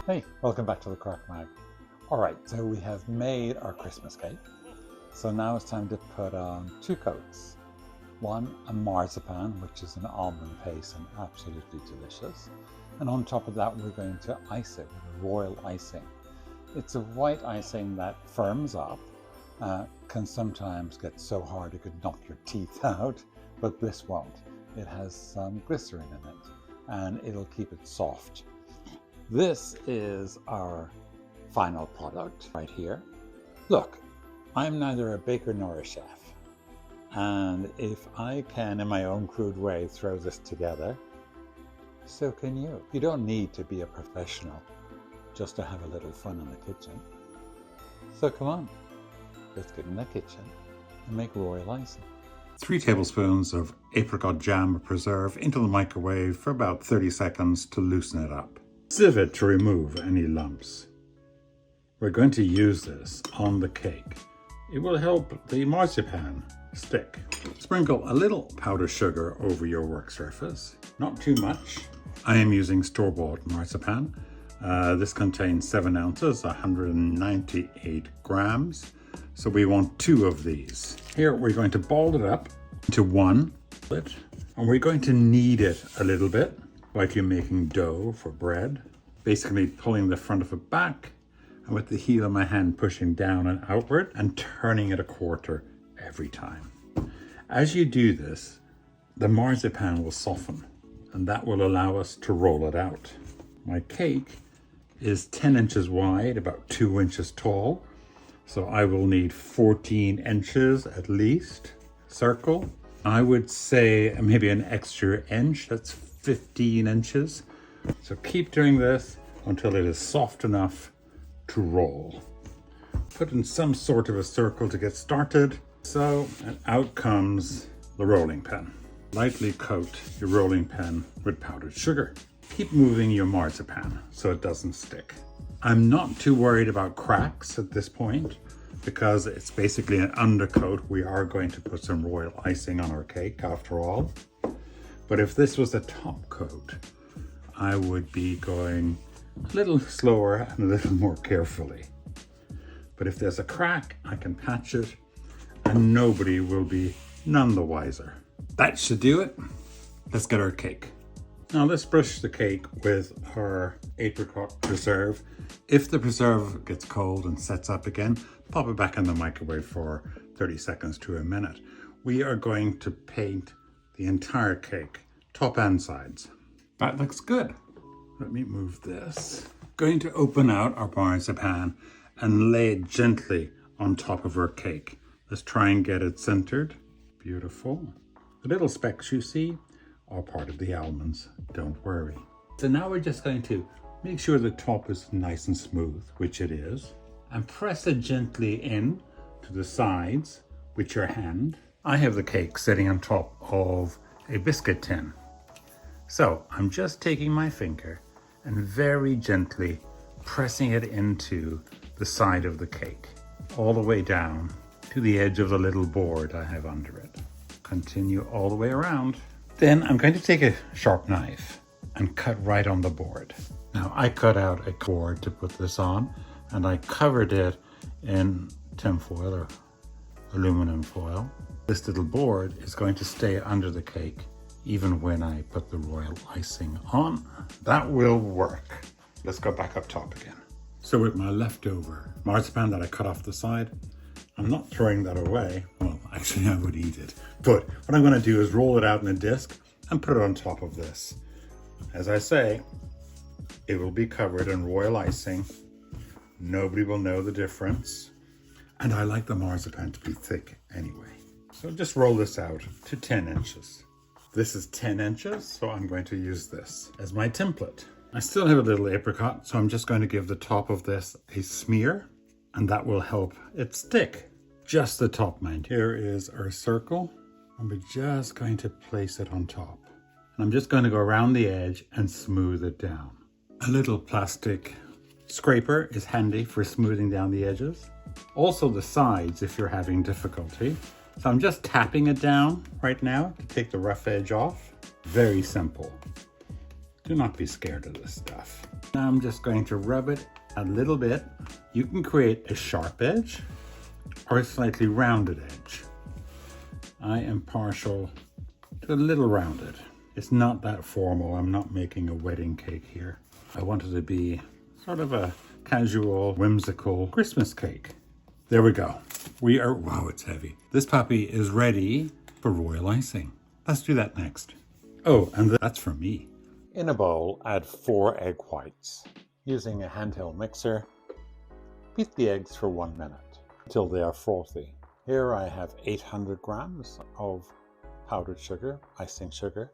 Hey, welcome back to the Crack Mag. Alright, so we have made our Christmas cake. So now it's time to put on 2 coats. One, a marzipan, which is an almond paste and absolutely delicious. And on top of that, we're going to ice it with a royal icing. It's a white icing that firms up, can sometimes get so hard it could knock your teeth out, but this won't. It has some glycerin in it, and it'll keep it soft. This is our final product right here. Look, I'm neither a baker nor a chef. And if I can, in my own crude way, throw this together, so can you. You don't need to be a professional just to have a little fun in the kitchen. So come on, let's get in the kitchen and make royal icing. 3 tablespoons of apricot jam or preserve into the microwave for about 30 seconds to loosen it up. Sieve it to remove any lumps. We're going to use this on the cake. It will help the marzipan stick. Sprinkle a little powdered sugar over your work surface, not too much. I am using store-bought marzipan. This contains 7 ounces, 198 grams. So we want 2 of these. Here we're going to ball it up into one, and we're going to knead it a little bit, like you're making dough for bread. Basically pulling the front of it back, and with the heel of my hand pushing down and outward, and turning it a quarter every time. As you do this, the marzipan will soften, and that will allow us to roll it out. My cake is 10 inches wide, about 2 inches tall. So I will need 14 inches at least, circle. I would say maybe an extra inch, that's 15 inches. So keep doing this until it is soft enough to roll. Put in some sort of a circle to get started. So, and out comes the rolling pin. Lightly coat your rolling pin with powdered sugar. Keep moving your marzipan so it doesn't stick. I'm not too worried about cracks at this point because it's basically an undercoat. We are going to put some royal icing on our cake after all. But if this was a top coat, I would be going a little slower and a little more carefully. But if there's a crack, I can patch it and nobody will be none the wiser. That should do it. Let's get our cake. Now let's brush the cake with our apricot preserve. If the preserve gets cold and sets up again, pop it back in the microwave for 30 seconds to a minute. We are going to paint the entire cake, top and sides. That looks good. Let me move this. Going to open out our marzipan and lay it gently on top of our cake. Let's try and get it centered. Beautiful. The little specks you see are part of the almonds, don't worry. So now we're just going to make sure the top is nice and smooth, which it is, and press it gently in to the sides with your hand. I have the cake sitting on top of a biscuit tin. So I'm just taking my finger and very gently pressing it into the side of the cake, all the way down to the edge of the little board I have under it. Continue all the way around. Then I'm going to take a sharp knife and cut right on the board. Now I cut out a board to put this on, and I covered it in tin foil or aluminum foil. This little board is going to stay under the cake even when I put the royal icing on. That will work. Let's go back up top again. So with my leftover marzipan that I cut off the side, I'm not throwing that away. Well, actually I would eat it. But what I'm going to do is roll it out in a disc and put it on top of this. As I say, it will be covered in royal icing. Nobody will know the difference. And I like the marzipan to be thick anyway. So just roll this out to 10 inches. This is 10 inches, so I'm going to use this as my template. I still have a little apricot, so I'm just going to give the top of this a smear, and that will help it stick. Just the top, mind. Here is our circle, and we're just going to place it on top. And I'm just going to go around the edge and smooth it down. A little plastic scraper is handy for smoothing down the edges. Also the sides if you're having difficulty. So I'm just tapping it down right now to take the rough edge off. Very simple. Do not be scared of this stuff. Now I'm just going to rub it a little bit. You can create a sharp edge or a slightly rounded edge. I am partial to a little rounded. It's not that formal. I'm not making a wedding cake here. I want it to be sort of a casual, whimsical Christmas cake. There we go. Wow, it's heavy. This puppy is ready for royal icing. Let's do that next. Oh, and that's for me. In a bowl, add 4 egg whites. Using a handheld mixer, beat the eggs for 1 minute until they are frothy. Here I have 800 grams of powdered sugar, icing sugar.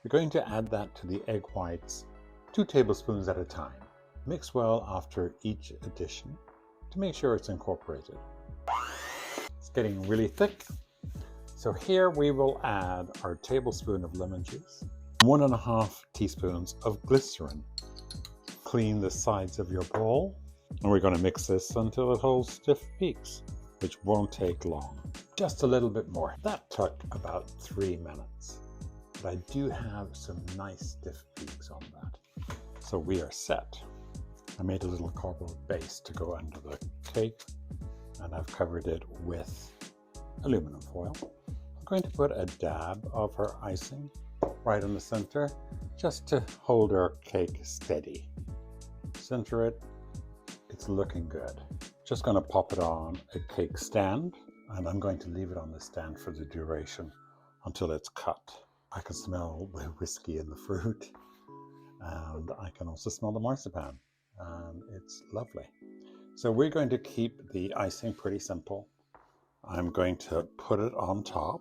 We're going to add that to the egg whites 2 tablespoons at a time. Mix well after each addition to make sure it's incorporated. It's getting really thick. So here we will add our tablespoon of lemon juice, 1.5 teaspoons of glycerin. Clean the sides of your bowl, and we're going to mix this until it holds stiff peaks, which won't take long. Just a little bit more. That took about 3 minutes, but I do have some nice stiff peaks on that. So we are set. I made a little cardboard base to go under the cake, and I've covered it with aluminum foil. I'm going to put a dab of our icing right in the center, just to hold our cake steady. Center it. It's looking good. Just going to pop it on a cake stand, and I'm going to leave it on the stand for the duration until it's cut. I can smell the whiskey in the fruit, and I can also smell the marzipan, and it's lovely. So we're going to keep the icing pretty simple. I'm going to put it on top,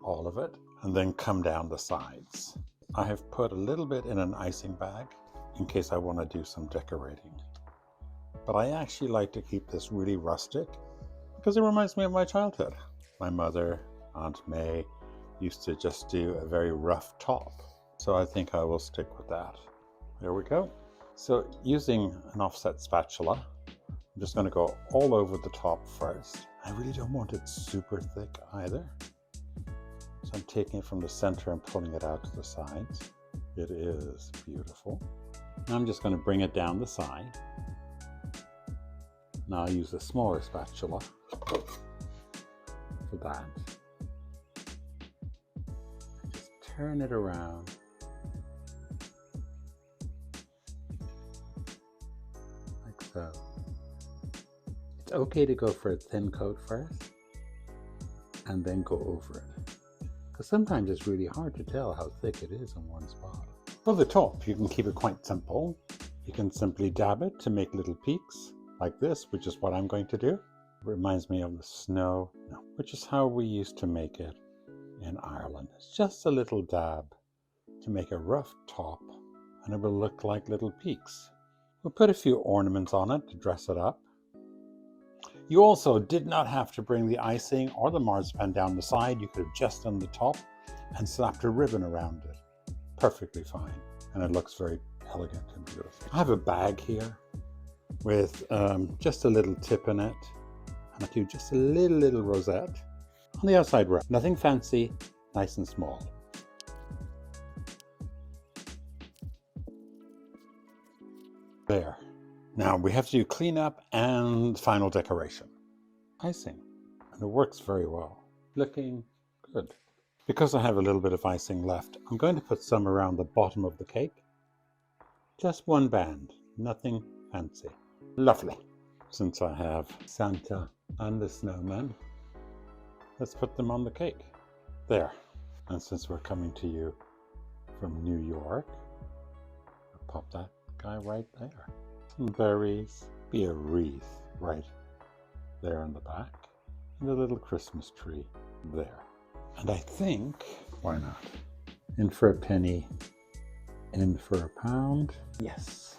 all of it, and then come down the sides. I have put a little bit in an icing bag in case I want to do some decorating. But I actually like to keep this really rustic because it reminds me of my childhood. My mother, Aunt May, used to just do a very rough top. So I think I will stick with that. There we go. So using an offset spatula, I'm just going to go all over the top first. I really don't want it super thick either. So I'm taking it from the center and pulling it out to the sides. It is beautiful. Now I'm just going to bring it down the side. Now I use a smaller spatula for that. Just turn it around. Like so. It's okay to go for a thin coat first and then go over it, because sometimes it's really hard to tell how thick it is in one spot. For the top, you can keep it quite simple. You can simply dab it to make little peaks like this, which is what I'm going to do. It reminds me of the snow, which is how we used to make it in Ireland. It's just a little dab to make a rough top, and it will look like little peaks. We'll put a few ornaments on it to dress it up. You also did not have to bring the icing or the marzipan down the side. You could have just done the top and slapped a ribbon around it. Perfectly fine, and it looks very elegant and beautiful. I have a bag here with just a little tip in it, and I do just a little rosette on the outside wrap. Nothing fancy, nice and small. There. Now we have to do cleanup and final decoration. Icing, and it works very well. Looking good. Because I have a little bit of icing left, I'm going to put some around the bottom of the cake. Just one band, nothing fancy. Lovely. Since I have Santa and the snowman, let's put them on the cake. There. And since we're coming to you from New York, I'll pop that guy right there. Some berries, be a wreath right there on the back, and a little Christmas tree there. And I think, why not? In for a penny, in for a pound. Yes.